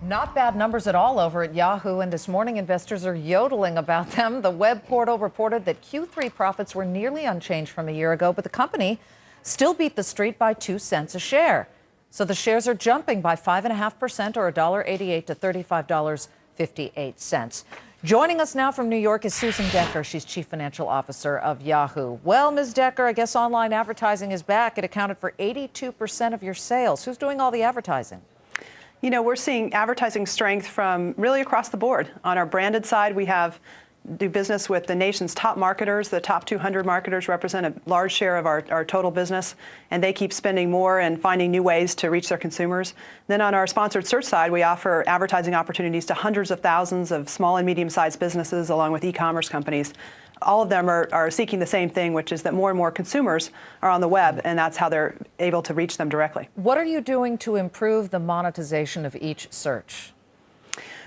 Not bad numbers at all over at Yahoo, and this morning investors are yodeling about them. The web portal reported that Q3 profits were nearly unchanged from a year ago, but the company still beat the street by 2 cents a share. So the shares are jumping by 5.5% or $1.88 to $35.58. Joining us now from New York is Susan Decker. She's Chief Financial Officer of Yahoo. Well, Ms. Decker, I guess online advertising is back. It accounted for 82% of your sales. Who's doing all the advertising? You know, we're seeing advertising strength from really across the board. On our branded side, we do business with the nation's top marketers. The top 200 marketers represent a large share of our total business, and they keep spending more and finding new ways to reach their consumers. Then on our sponsored search side, we offer advertising opportunities to hundreds of thousands of small and medium-sized businesses along with e-commerce companies. All of them are seeking the same thing, which is that more and more consumers are on the web, and that's how they're able to reach them directly. What are you doing to improve the monetization of each search?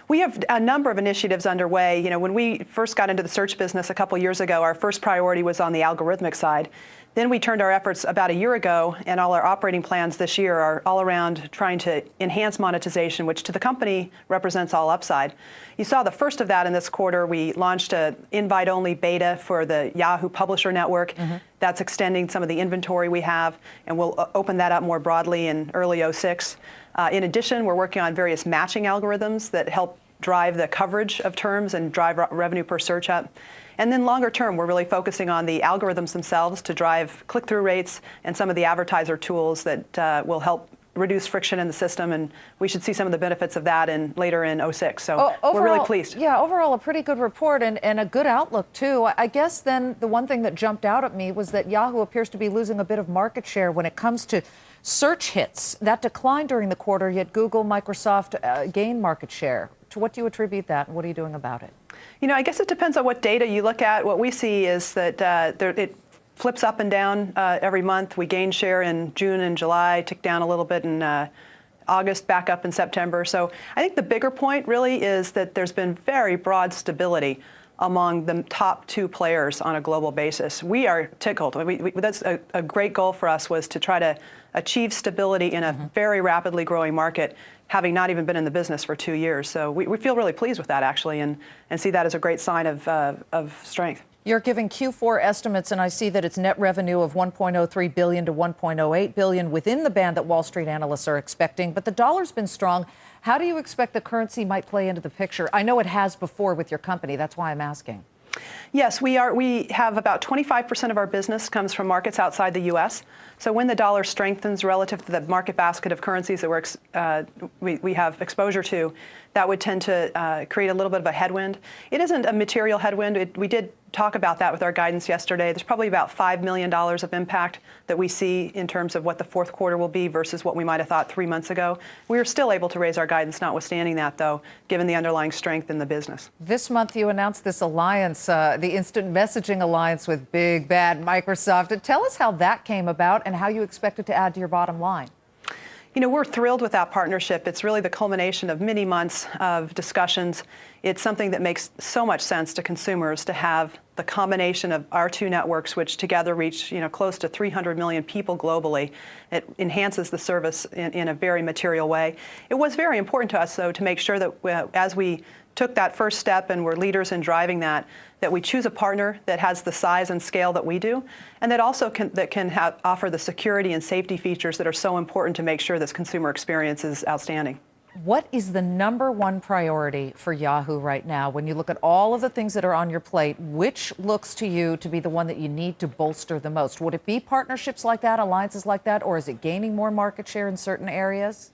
We have a number of initiatives underway. You know, when we first got into the search business a couple years ago, our first priority was on the algorithmic side. Then we turned our efforts about a year ago, and all our operating plans this year are all around trying to enhance monetization, which to the company represents all upside. You saw the first of that in this quarter. We launched an invite-only beta for the Yahoo Publisher Network. That's extending some of the inventory we have, and we'll open that up more broadly in early '06. In addition, we're working on various matching algorithms that help drive the coverage of terms and drive revenue per search up. And then longer term, we're really focusing on the algorithms themselves to drive click-through rates and some of the advertiser tools that will help reduce friction in the system, and we should see some of the benefits of that later in '06. So overall, we're really pleased. Yeah, overall a pretty good report and a good outlook too. I guess then the one thing that jumped out at me was that Yahoo appears to be losing a bit of market share when it comes to search hits. That declined during the quarter, yet Google, Microsoft gained market share. To what do you attribute that, and what are you doing about it? You know, I guess it depends on what data you look at. What we see is that it flips up and down every month. We gained share in June and July, ticked down a little bit in August, back up in September. So I think the bigger point really is that there's been very broad stability among the top 2 players on a global basis. We are tickled. That's a great goal for us, was to try to achieve stability in a very rapidly growing market, having not even been in the business for 2 years. So we feel really pleased with that, actually, and see that as a great sign of strength. You're giving Q4 estimates, and I see that it's net revenue of $1.03 billion to $1.08 billion within the band that Wall Street analysts are expecting. But the dollar's been strong. How do you expect the currency might play into the picture? I know it has before with your company. That's why I'm asking. Yes, we have about 25% of our business comes from markets outside the U.S. So when the dollar strengthens relative to the market basket of currencies that we have exposure to, that would tend to create a little bit of a headwind. It isn't a material headwind. We did talk about that with our guidance yesterday. There's probably about $5 million of impact that we see in terms of what the fourth quarter will be versus what we might have thought 3 months ago. We were still able to raise our guidance notwithstanding that, though, given the underlying strength in the business. This month you announced this alliance, the instant messaging alliance with big bad Microsoft. Tell us how that came about and how you expect it to add to your bottom line. You know, we're thrilled with that partnership. It's really the culmination of many months of discussions. It's something that makes so much sense to consumers to have the combination of our 2 networks, which together reach, close to 300 million people globally. It enhances the service in a very material way. It was very important to us, though, to make sure that as we took that first step and were leaders in driving that we choose a partner that has the size and scale that we do, and that also can offer the security and safety features that are so important to make sure this consumer experience is outstanding. What is the #1 priority for Yahoo right now? When you look at all of the things that are on your plate, which looks to you to be the one that you need to bolster the most? Would it be partnerships like that, alliances like that, or is it gaining more market share in certain areas?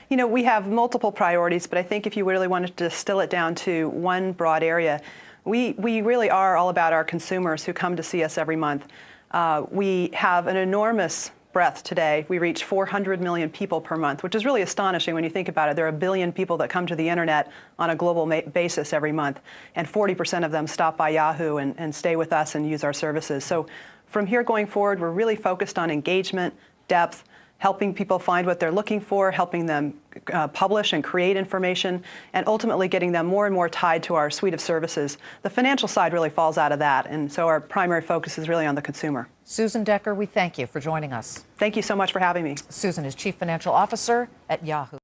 You know, we have multiple priorities, but I think if you really wanted to distill it down to one broad area, we really are all about our consumers who come to see us every month. We have an enormous breadth today. We reach 400 million people per month, which is really astonishing when you think about it. There are 1 billion people that come to the internet on a global basis every month, and 40% of them stop by Yahoo and stay with us and use our services. So from here going forward, we're really focused on engagement, depth, helping people find what they're looking for, helping them publish and create information, and ultimately getting them more and more tied to our suite of services. The financial side really falls out of that, and so our primary focus is really on the consumer. Susan Decker, we thank you for joining us. Thank you so much for having me. Susan is Chief Financial Officer at Yahoo.